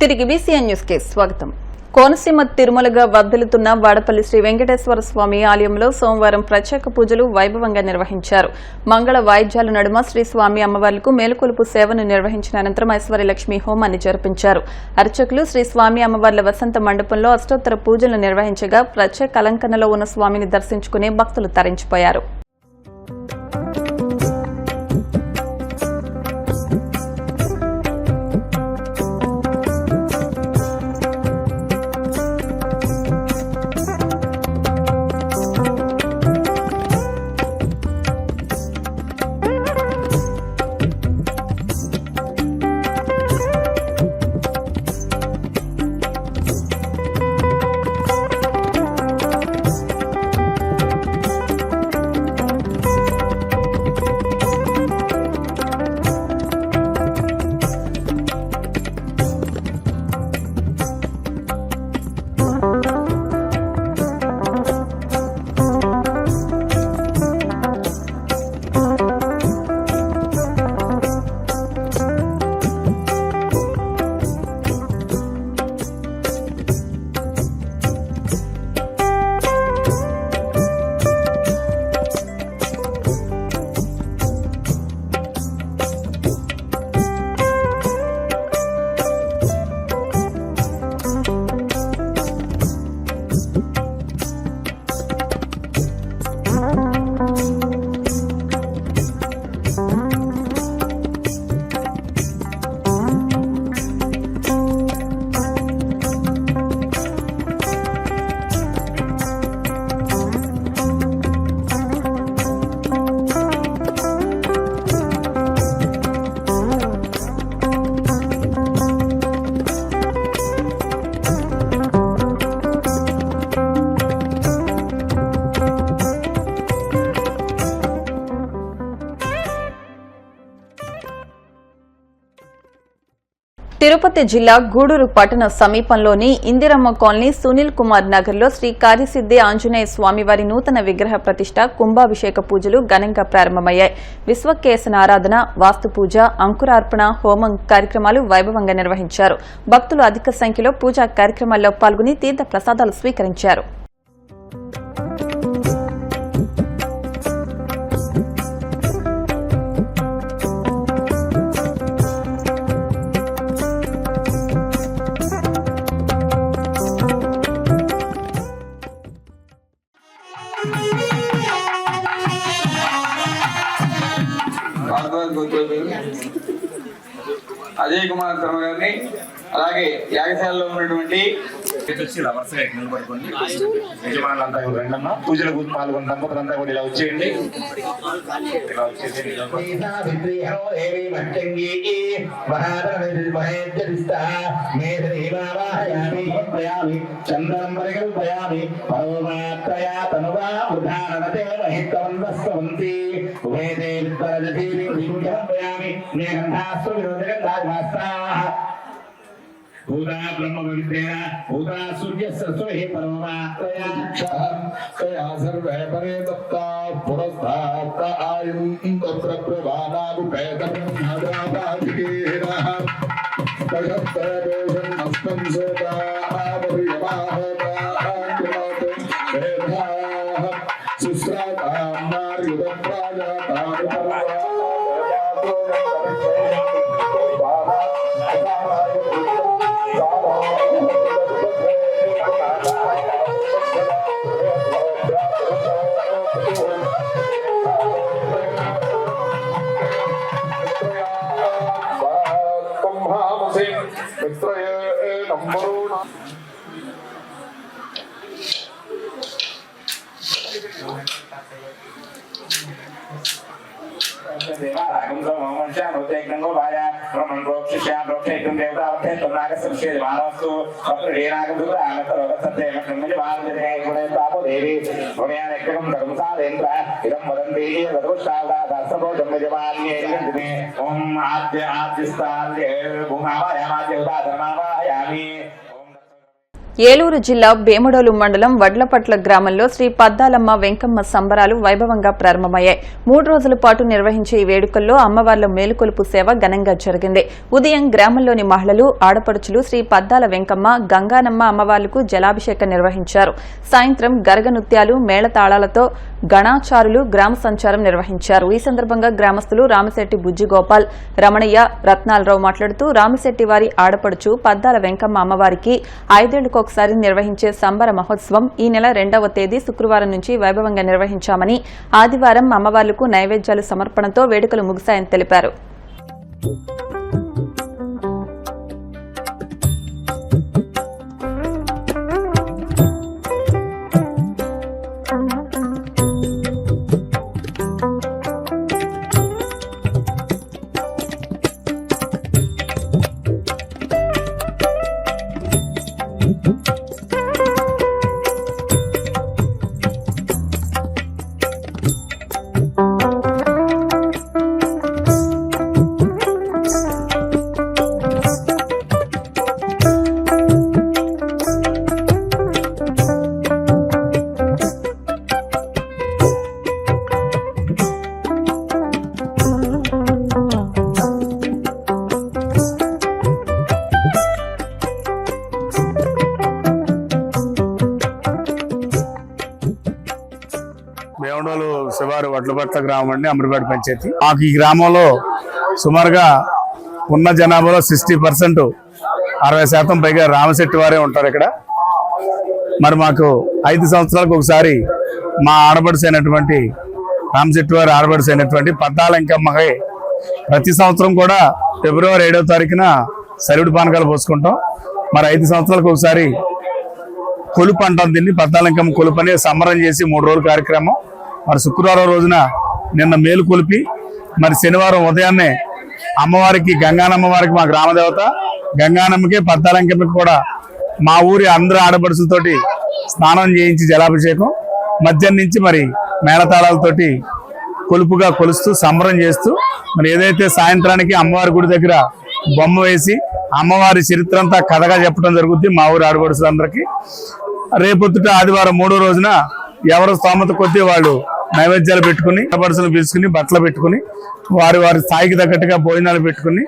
తిరిగి BCN news కి స్వాగతం. కోనసీమ తిరుమలగా వర్ధిల్లుతున్న వాడపల్లి శ్రీ వెంకటేశ్వర స్వామి ఆలయంలో సోమవారం ప్రత్యేక పూజలు వైభవంగా నిర్వహించారు. మంగళ వాయిద్యాల నడుమ శ్రీ స్వామి అమ్మవార్లకు మేలుకొలుపు సేవను నిర్వహించిన అనంతరం ఐశ్వర్యలక్ష్మి హోమాన్ని జరిపించారు. అర్చకులు శ్రీ స్వామి అమ్మవార్ల వసంత మండపంలో అష్టోత్తర పూజలు నిర్వహించగా ప్రత్యేక అలంకరణలో ఉన్న స్వామిని దర్శించుకుని భక్తులు తరించిపోయారు. తిరుపతి జిల్లా గూడూరు పట్టణ సమీపంలోని ఇందిరమ్మ కాలనీ సునీల్ కుమార్ నగర్ లో శ్రీ కార్యసిద్ది ఆంజనేయ స్వామివారి నూతన విగ్రహ ప్రతిష్ట కుంభాభిషేక పూజలు ఘనంగా ప్రారంభమయ్యాయి. విశ్వకేశన ఆరాధన, వాస్తు పూజ, అంకురార్పణ, హోమం కార్యక్రమాలు వైభవంగా నిర్వహించారు. భక్తులు అధిక సంఖ్యలో పూజా కార్యక్రమాల్లో పాల్గొని తీర్థ ప్రసాదాలు స్వీకరించారు. అజయ్ కుమార్ శర్మ గారిని, అలాగే యాగశాలలో ఉన్నటువంటి వరుసగా నిలబడుకోండి. యజమానులంతా రెండమ్మ పూజల గురించి పాల్గొన్న దంపతులంతా కూడా ఇలా వచ్చేయండి. भूता ब्रह्म विद्या भूता सूर्य सरस्वती परमात्मया तया सर्वे परे दत्ता पुरस्तात् आयुं तत्र प्रभानाभिपेदं नादादिकेरः तयत्तदोषं नष्टं सोता आवर्यमाहताङ्गमात् वेदाः सुस्रातां नार्युदं प्राजातां ఏలూరు జిల్లా భీమడోలు మండలం వడ్లపట్ల గ్రామంలో శ్రీ పద్దాలమ్మ వెంకమ్మ సంబరాలు వైభవంగా ప్రారంభమయ్యాయి. 3 రోజుల పాటు నిర్వహించే ఈ వేడుకల్లో అమ్మవార్ల మేలుకొలుపు సేవ ఘనంగా జరిగింది. ఉదయం గ్రామంలోని మహిళలు, ఆడపడుచులు శ్రీ పద్దాల వెంకమ్మ, గంగానమ్మ అమ్మవార్లకు జలాభిషేకం నిర్వహించారు. సాయంత్రం గరగ నృత్యాలు, మేళతాళాలతో గణాచారులు గ్రామ సంచారం నిర్వహించారు. ఈ సందర్భంగా గ్రామస్తులు రామిశెట్టి బుజ్జిగోపాల్, రమణయ్య, రత్నాలరావు మాట్లాడుతూ రామిశెట్టి వారి ఆడపడుచు పద్దాల వెంకమ్మ అమ్మవారికి 5 ఏళ్లకొకసారి నిర్వహించే సంబర మహోత్సవం ఈ నెల 2వ తేదీ శుక్రవారం నుంచి వైభవంగా నిర్వహించామని, ఆదివారం అమ్మవార్లకు నైవేద్యాలు సమర్పణతో వేడుకలు ముగిశాయని తెలిపారు. భీమడోలు శివారు వడ్లపట్ల గ్రామం అండి, అమృపేట పంచాయతీ. మాకు ఈ గ్రామంలో సుమారుగా ఉన్న జనాభాలో 60%, 60% పైగా రామశెట్టి వారే ఉంటారు ఇక్కడ. మరి మాకు 5 సంవత్సరాలకు ఒకసారి మా ఆడపడుచు అయినటువంటి రామశెట్టి వారి ఆడపడుచు అయినటువంటి పద్దాల వెంకమ్మకి ప్రతి సంవత్సరం కూడా ఫిబ్రవరి 7వ తారీఖున సరివిడి పానకాలు పోసుకుంటాం. మరి 5 సంవత్సరాలకు ఒకసారి కొలుపు అంటాం దీన్ని, పద్దాల వెంకమ్మ కొలుపు అని సంబరం చేసి 3 రోజుల కార్యక్రమం. మరి శుక్రవారం రోజున నిన్న మేలు కొలిపి, మరి శనివారం ఉదయాన్నే అమ్మవారికి, గంగానమ్మ వారికి, మా గ్రామదేవత గంగానమ్మకి, పద్దాల వెంకమ్మకి కూడా మా ఊరి అందరు ఆడపడుచులతోటి స్నానం చేయించి జలాభిషేకం, మధ్యాహ్నం నుంచి మరి మేళతాళాలతోటి కొలుపుగా కొలుస్తూ సంబరం చేస్తూ, మరి ఏదైతే సాయంత్రానికి అమ్మవారి గుడి దగ్గర బొమ్మ వేసి అమ్మవారి చరిత్ర అంతా కథగా చెప్పడం జరుగుతుంది మా ఊరి ఆడపడుచులందరికీ. రేపొద్దుట ఆదివారం 3వ రోజున ఎవరు స్తోమత కొద్దీ వాళ్ళు నైవేద్యాలు పెట్టుకుని, ఆడపడుచులు పిలుచుకుని, బట్టలు పెట్టుకుని, వారి స్థాయికి తగ్గట్టుగా భోజనాలు పెట్టుకుని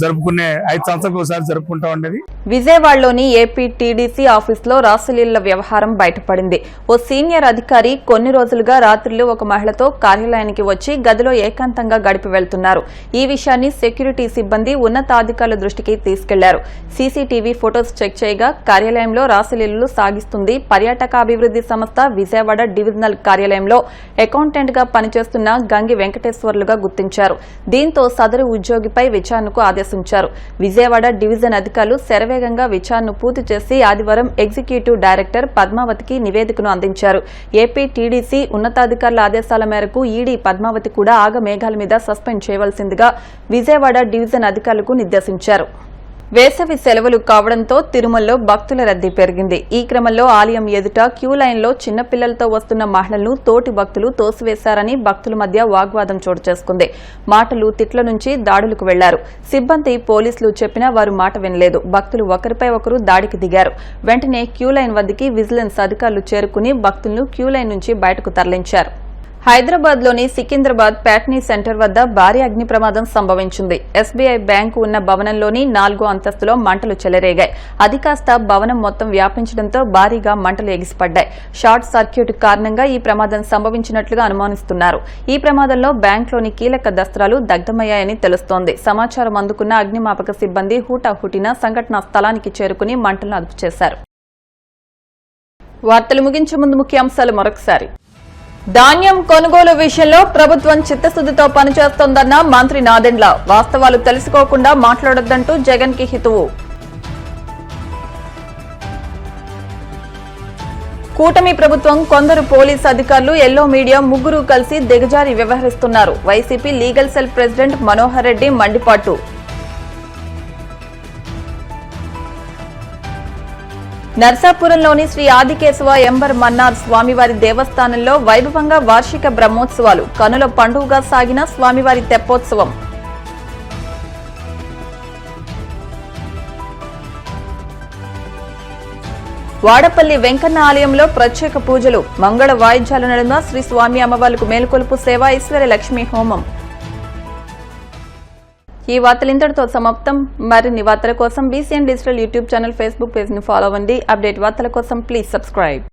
జరుపుకునే 5 సంవత్సరాలకు ఒకసారి జరుపుకుంటా ఉండేది. విజయవాడలోని ఏపీ టీడీసీ ఆఫీసులో రాసులీళ్ల వ్యవహారం బయటపడింది. ఓ సీనియర్ అధికారి కొన్ని రోజులుగా రాత్రులు ఒక మహిళతో కార్యాలయానికి వచ్చి గదిలో ఏకాంతంగా గడిపి వెళ్తున్నారు. ఈ విషయాన్ని సెక్యూరిటీ సిబ్బంది ఉన్నతాధికారుల దృష్టికి తీసుకెళ్లారు. సీసీటీవీ ఫొటోస్ చెక్ చేయగా కార్యాలయంలో రాసులీళ్లు సాగిస్తుంది పర్యాటకాభివృద్ది సంస్థ విజయవాడ డివిజనల్ కార్యాలయంలో అకౌంటెంట్ గా పనిచేస్తున్న గంగి వెంకటేశ్వర్లుగా గుర్తించారు. దీంతో సదరు ఉద్యోగిపై విచారణకు ఆదేశించారు. విజయవాడ డివిజన్ అధికారులు శరవేగంగా విచారణను పూర్తి చేసి ఆదివారం ఎగ్జిక్యూటివ్ డైరెక్టర్ పద్మావతికి నివేదికను అందించారు. ఏపీ టీడీసీ ఉన్నతాధికారుల ఆదేశాల మేరకు ఈడీ పద్మావతి కూడా ఆగమేఘాల మీద సస్పెండ్ చేయవలసిందిగా విజయవాడ డివిజన్ అధికారులకు నిర్దేశించారు. వేసవి సెలవులు కావడంతో తిరుమలలో భక్తుల రద్దీ పెరిగింది. ఈ క్రమంలో ఆలయం ఎదుట క్యూ లైన్లో చిన్నపిల్లలతో వస్తున్న మహిళలను తోటి భక్తులు తోసివేశారని భక్తుల మధ్య వాగ్వాదం చోటు చేసుకుంది. మాటలు, తిట్ల నుంచి దాడులకు వెళ్లారు. సిబ్బంది, పోలీసులు చెప్పినా వారు మాట వినలేదు. భక్తులు ఒకరిపై ఒకరు దాడికి దిగారు. వెంటనే క్యూ లైన్ వద్దకి విజిలెన్స్ అధికారులు చేరుకుని భక్తులను క్యూ లైన్ నుంచి బయటకు తరలించారు. హైదరాబాద్లోని సికింద్రాబాద్ ప్యాట్నీ సెంటర్ వద్ద భారీ అగ్ని ప్రమాదం సంభవించింది. ఎస్బీఐ బ్యాంకు ఉన్న భవనంలోని 4వ అంతస్తులో మంటలు చెలరేగాయి. అది కాస్త భవనం మొత్తం వ్యాపించడంతో భారీగా మంటలు ఎగిసిపడ్డాయి. షార్ట్ సర్క్యూట్ కారణంగా ఈ ప్రమాదం సంభవించినట్లుగా అనుమానిస్తున్నారు. ఈ ప్రమాదంలో బ్యాంకులోని కీలక దస్త్రాలు దగ్ధమయ్యాయని తెలుస్తోంది. సమాచారం అందుకున్న అగ్నిమాపక సిబ్బంది హుటాహుటిన సంఘటనా స్థలానికి చేరుకుని మంటలను అదుపు చేశారు. వార్తలు ముగించే ముందు ముఖ్యాంశాలు మరొకసారి. ధాన్యం కొనుగోలు విషయంలో ప్రభుత్వం చిత్తశుద్దితో పనిచేస్తోందన్న మంత్రి నాదెండ్ల. వాస్తవాలు తెలుసుకోకుండా మాట్లాడొద్దంటూ జగన్ కి హితవు. కూటమి ప్రభుత్వం కొందరు పోలీస్ అధికారులు, ఎల్లో మీడియా ముగ్గురు కలిసి దిగజారి వ్యవహరిస్తున్నారు. YCP legal cell president Manohar Reddy మండిపాటు. నర్సాపురంలోని శ్రీ ఆదికేశవ ఎంబర్ మన్నార్ స్వామివారి దేవస్థానంలో వైభవంగా వార్షిక బ్రహ్మోత్సవాలు. కనుల పండుగగా సాగిన స్వామివారి తెప్పోత్సవం. వాడపల్లి వెంకన్న ఆలయంలో ప్రత్యేక పూజలు, మంగళ వాయిద్యాల నడుమ శ్రీ స్వామి అమ్మవార్లకు మేలుకొలుపు సేవ, ఐశ్వర్య లక్ష్మీ హోమం. ఈ వార్తలు ఇంతటితో సమాప్తం. మరిన్ని వార్తల కోసం BCN digital YouTube channel, Facebook page ను ఫాలో అవ్వండి. అప్డేట్ వార్తల కోసం ప్లీజ్ సబ్స్క్రైబ్.